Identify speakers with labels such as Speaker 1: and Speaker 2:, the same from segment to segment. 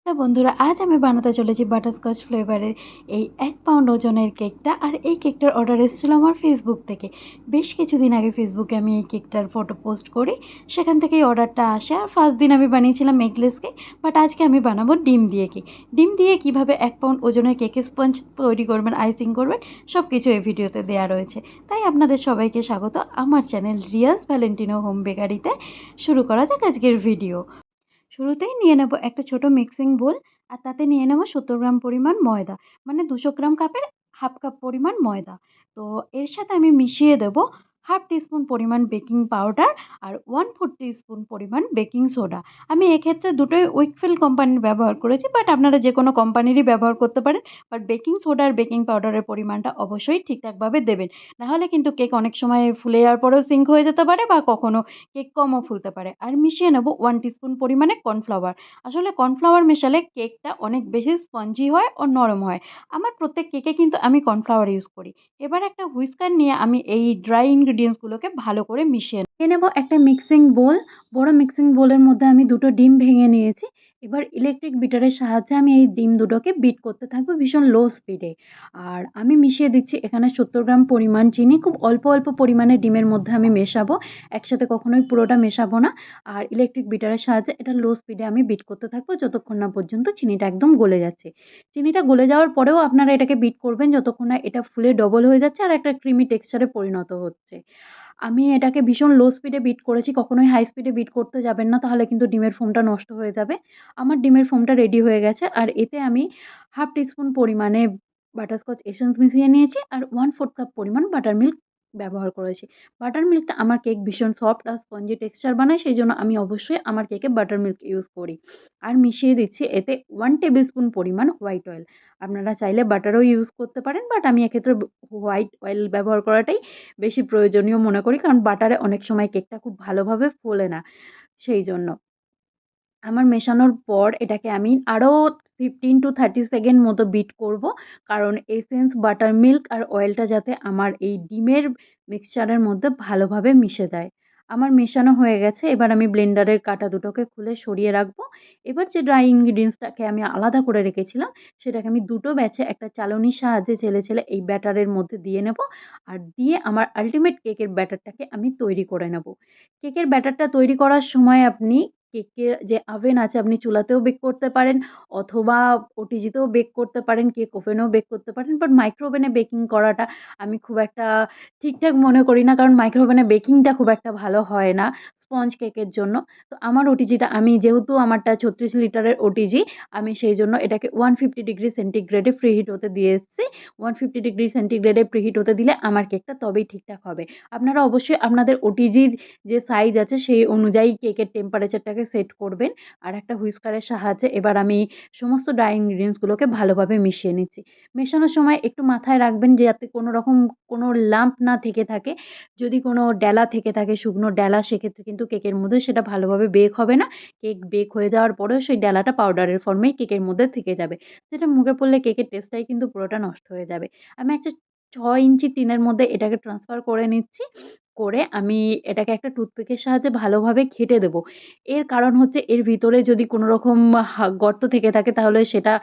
Speaker 1: তো বন্ধুরা, আজ আমি বানাতে চলেছি বাটারস্কচ ফ্লেভারের এই 1 পাউন্ড ওজনের কেকটা। আর এই কেকটার অর্ডার এসেছিল আমার ফেসবুক থেকে। বেশ কিছুদিন আগে ফেসবুকে আমি এই কেকটার ফটো পোস্ট করি, সেখান থেকেই অর্ডারটা আসে। আর ফার্স্ট দিন আমি বানিয়েছিলাম এগলেস কেক, বাট আজকে আমি বানাবো ডিম দিয়ে কেক। ডিম দিয়ে কীভাবে 1 পাউন্ড ওজনের কেকের স্পঞ্জ তৈরি করবেন, আইসিং করবেন, সব কিছু এই ভিডিওতে দেওয়া রয়েছে। তাই আপনাদের সবাইকে স্বাগত আমার চ্যানেল রিয়াস ভ্যালেন্টিনো হোম বেকারিতে। শুরু করা যাক আজকের ভিডিও। শুরুতেই নিয়ে নেব একটা ছোট মিক্সিং বোল, আর তাতে নিয়ে নেব 70 গ্রাম পরিমাণ ময়দা, মানে 200 গ্রাম কাপের হাফ কাপ পরিমাণ ময়দা। তো এর সাথে আমি মিশিয়ে দেব হাফ টিস্পুন পরিমাণ বেকিং পাউডার আর 1/4 টিস্পুন পরিমাণ বেকিং সোডা। আমি এক্ষেত্রে দুটোই উইকফিল্ড কোম্পানির ব্যবহার করেছি, বাট আপনারা যে কোনো কোম্পানিরই ব্যবহার করতে পারেন। বাট বেকিং সোডা আর বেকিং পাউডারের পরিমাণটা অবশ্যই ঠিকঠাকভাবে দেবেন, নাহলে কিন্তু কেক অনেক সময় ফুলে যাওয়ার পরেও সিঙ্ক হয়ে যেতে পারে, বা কখনো কেক কমও ফুলতে পারে। আর মিশিয়ে নেব 1 টিস্পুন পরিমাণে কর্নফ্লাওয়ার। আসলে কর্নফ্লাওয়ার মেশালে কেকটা অনেক বেশি স্পঞ্জি হয় ও নরম হয়। আমার প্রত্যেক কেকে কিন্তু আমি কর্নফ্লাওয়ার ইউজ করি। এবার একটা হুইস্কার নিয়ে আমি এই ড্রাই ইনগ্রিডিয়েন্টসগুলোকে ভালো করে নিয়ে নেব একটা মিক্সিং বোল। বড় মিক্সিং বোলের মধ্যে আমি দুটো ডিম ভেঙে নিয়েছি। এবার ইলেকট্রিক বিটারের সাহায্যে আমি এই ডিম দুটোকে বিট করতে থাকবো ভীষণ লো স্পিডে। আর আমি মিশিয়ে দিচ্ছি এখানে 70 গ্রাম পরিমাণ চিনি। খুব অল্প অল্প পরিমাণে ডিমের মধ্যে আমি মেশাবো, একসাথে কখনোই পুরোটা মেশাবো না। আর ইলেকট্রিক বিটারের সাহায্যে এটা লো স্পিডে আমি বিট করতে থাকবো যতক্ষণ না পর্যন্ত চিনিটা একদম গলে যাচ্ছে। চিনিটা গলে যাওয়ার পরেও আপনারা এটাকে বিট করবেন যতক্ষণ না এটা ফুলে ডবল হয়ে যাচ্ছে আর একটা ক্রিমি টেক্সচারে পরিণত হচ্ছে। আমি এটাকে ভীষণ লো স্পিডে বিট করেছি, কখনোই হাই স্পিডে বিট করতে যাবেন না, তাহলে কিন্তু ডিমের ফোমটা নষ্ট হয়ে যাবে। আমার ডিমের ফোমটা রেডি হয়ে গেছে, আর এতে আমি হাফ টিস্পুন পরিমাণে বাটারস্কচ এসেন্স মিশিয়ে নিয়েছি আর 1/4 কাপ পরিমাণ বাটার মিল্ক ব্যবহার করেছি। বাটার মিল্কটা আমার কেক ভীষণ সফট আর স্পঞ্জি টেক্সচার বানায়, সেইজন্য আমি অবশ্যই আমার কেকে বাটার মিল্ক ইউজ করি। আর মিশিয়ে দিচ্ছি এতে 1 টেবিল স্পুন পরিমাণ হোয়াইট অয়েল। আপনারা চাইলে বাটারও ইউজ করতে পারেন, বাট আমি এক্ষেত্রে হোয়াইট অয়েল ব্যবহার করাটাই বেশি প্রয়োজনীয় মনে করি, কারণ বাটারে অনেক সময় কেকটা খুব ভালোভাবে ফোলে না, সেইজন্য। আমার মেশানোর পর এটাকে আমি আরও 15 to 30 সেকেন্ড মতো বিট করব। কারণ এসেন্স, বাটার মিল্ক আর অয়েলটা যাতে আমার এই ডিমের মিক্সচারের মধ্যে ভালোভাবে মিশে যায়। আমার মেশানো হয়ে গেছে। এবার আমি ব্লেন্ডারের কাঁটা দুটোকে খুলে সরিয়ে রাখবো। এবার যে ড্রাই ইনগ্রিডিয়েন্টসটাকে আমি আলাদা করে রেখেছিলাম, সেটাকে আমি দুটো ব্যাচে একটা চালনির সাহায্যে চেলে, চেলে এই ব্যাটারের মধ্যে দিয়ে নেব। আর দিয়ে আমার আল্টিমেট কেকের ব্যাটারটাকে আমি তৈরি করে নেব। কেকের ব্যাটারটা তৈরি করার সময় আপনি কেকের যে ওভেন আছে আপনি চুলাতেও বেক করতে পারেন, অথবা ওটিজিতেও বেক করতে পারেন, কেক ওভেনেও বেক করতে পারেন। বাট মাইক্রো ওভেনে বেকিং করাটা আমি খুব একটা ঠিকঠাক মনে করি না, কারণ মাইক্রো ওভেনে বেকিংটা খুব একটা ভালো হয় না স্পঞ্জ কেকের জন্য। তো আমার ওটিজিটা, আমি যেহেতু আমারটা 36 লিটারের ওটিজি, আমি সেইজন্য এটাকে 150 ডিগ্রি সেন্টিগ্রেডে প্রিহিট হতে দিয়ে এসেছি। 150 ডিগ্রি সেন্টিগ্রেডে প্রিহিট হতে দিলে আমার কেকটা তবেই ঠিকঠাক হবে। আপনারা অবশ্যই আপনাদের ওটিজির যে সাইজ আছে সেই অনুযায়ী কেকের টেম্পারেচারটাকে সেট করবেন। আর একটা হুইস্কারের সাহায্যে এবার আমি সমস্ত ড্রাই ইনগ্রিডিয়েন্টসগুলোকে ভালোভাবে মিশিয়ে নিচ্ছি। মেশানোর সময় একটু মাথায় রাখবেন যে যাতে কোনো রকম কোনো লাম্প না থেকে থাকে। যদি কোনো ডেলা থেকে থাকে, শুকনো ডেলা, সেক্ষেত্রে কিন্তু কেকের মধ্যে সেটা ভালোভাবে বেক হবে না। কেক বেক হয়ে যাওয়ার পরেও সেই ডেলাটা পাউডারের ফর্মেই কেকের মধ্যে থেকে যাবে। যেটা মুখে পড়লে কেকের টেস্টটাই কিন্তু পুরোটা নষ্ট হয়ে যাবে। আমি একটা 6 ইঞ্চি টিনের মধ্যে এটাকে ট্রান্সফার করে নিচ্ছি। করে আমি এটাকে একটা টুথপিকের সাহায্যে ভালোভাবে ঘেঁটে দেবো। এর কারণ হচ্ছে এর ভিতরে যদি কোনো রকম গর্ত থেকে থাকে তাহলে সেটা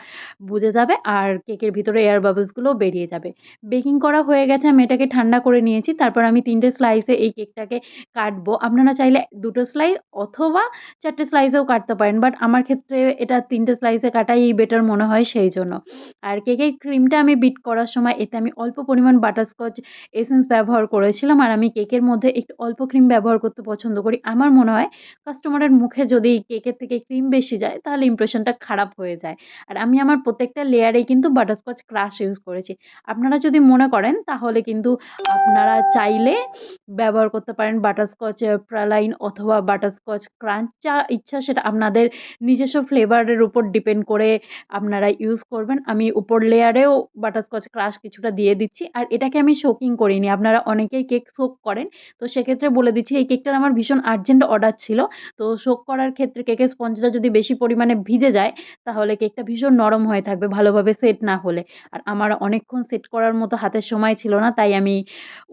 Speaker 1: বুজে যাবে, আর কেকের ভিতরে এয়ার বাবলস গুলোও বেরিয়ে যাবে। বেকিং করা হয়ে গেছে, আমি এটাকে ঠান্ডা করে নিয়েছি। তারপর আমি ৩ টে স্লাইসে এই কেকটাকে কাটবো। আপনারা চাইলে ২ টো স্লাইস অথবা ৪ টে স্লাইসেও কাটতে পারেন। বাট আমার ক্ষেত্রে এটা ৩ টে স্লাইসে কাটাই বেটার মনে হয়, সেইজন্য। আর কেকের ক্রিমটা আমি বিট করার সময় এতে আমি অল্প পরিমাণ বাটারস্কচ এসেন্স ব্যবহার করেছিলাম। আর আমি কেকের মধ্যে একটু অল্প ক্রিম ব্যবহার করতে পছন্দ করি। আমার মনে হয় কাস্টমারের মুখে যদি কেকের থেকে ক্রিম বেশি যায় তাহলে ইমপ্রেশনটা খারাপ হয়ে যায়। আর আমি আমার প্রত্যেকটা লেয়ারেই কিন্তু বাটারস্কচ ক্রাশ ইউজ করেছি। আপনারা যদি মনে করেন তাহলে কিন্তু আপনারা চাইলে ব্যবহার করতে পারেন বাটারস্কচ প্রালাইন অথবা বাটারস্কচ ক্রাঞ্চ। যা ইচ্ছা সেটা আপনাদের নিজস্ব ফ্লেভারের উপর ডিপেন্ড করে আপনারা ইউজ করবেন। আমি উপর লেয়ারেও বাটারস্কচ ক্রাশ কিছুটা দিয়ে দিচ্ছি। আর এটাকে আমি সোকিং করিনি। আপনারা অনেকেই কেক সোক করেন। তো সেক্ষেত্রে বলে দিচ্ছি এই কেকটার আমার ভীষণ আর্জেন্ট অর্ডার ছিল। তো সোক করার ক্ষেত্রে কেকের স্পঞ্জটা যদি বেশি পরিমাণে ভিজে যায় তাহলে কেকটা ভীষণ নরম হয়ে থাকবে ভালোভাবে সেট না হলে। আর আমার অনেকক্ষণ সেট করার মতো হাতের সময় ছিল না। তাই আমি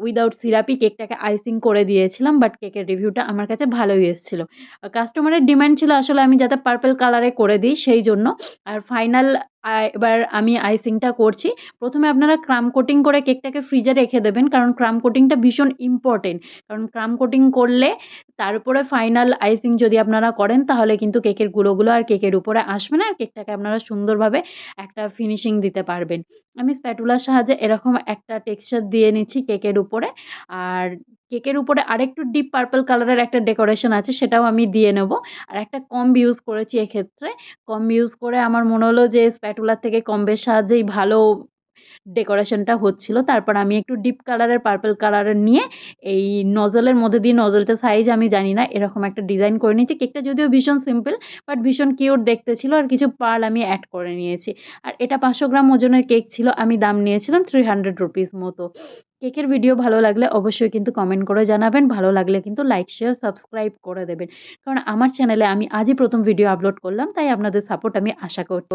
Speaker 1: উইদাউট সিরাপই কেকটাকে আইসিং করে দিয়েছিলাম। বাট কেকের রিভিউটা আমার কাছে ভালোই এসেছিল। কাস্টমারের ডিমান্ড ছিল আসলে আমি যাতে পার্পল কালারে করে দিই সেইজন্য। আর ফাইনাল এবার আমি আইসিংটা করছি। প্রথমে আপনারা ক্রাম্ব কোটিং করে কেকটাকে ফ্রিজে রেখে দেবেন। কারণ ক্রাম্ব কোটিংটা ভীষণ ইম্পোর্টেন্ট। কারণ ক্রাম্ব কোটিং করলে তার উপরে ফাইনাল আইসিং যদি আপনারা করেন তাহলে কিন্তু কেকের গুঁড়োগুলো আর কেকের উপরে আসবে না। আর কেকটাকে আপনারা সুন্দরভাবে একটা ফিনিশিং দিতে পারবেন। আমি স্প্যাটুলার সাহায্যে এরকম একটা টেক্সচার দিয়ে নিচ্ছি কেকের উপরে। আর কেকের উপরে আরেকটু ডিপ পার্পল কালারের একটা ডেকোরেশন আছে সেটাও আমি দিয়ে নেব। আর একটা কম্ব ইউজ করেছি এক্ষেত্রে। কম্ব ইউজ করে আমার মনে হলো যে স্প্যাটুলার থেকে কম্বের সাহায্যেই ভালো ডেকোরেশনটা হচ্ছিল। তারপর আমি একটু ডিপ কালারের পার্পল কালারের নিয়ে এই নজলের মধ্যে দিয়ে, নজলটার সাইজ আমি জানি না, এরকম একটা ডিজাইন করে নিয়েছি। কেকটা যদিও ভীষণ সিম্পল বাট ভীষণ কিউট দেখতে ছিল। আর কিছু পার্ল আমি অ্যাড করে নিয়েছি। আর এটা 500 গ্রাম ওজনের কেক ছিল। আমি দাম নিয়েছিলাম 300 রুপিস মতো। কেকের ভিডিও ভালো লাগলে অবশ্যই কিন্তু কমেন্ট করে জানাবেন। ভালো লাগলে কিন্তু লাইক, শেয়ার, সাবস্ক্রাইব করে দেবেন। কারণ আমার চ্যানেলে আমি আজই প্রথম ভিডিও আপলোড করলাম, তাই আপনাদের সাপোর্ট আমি আশা করছি।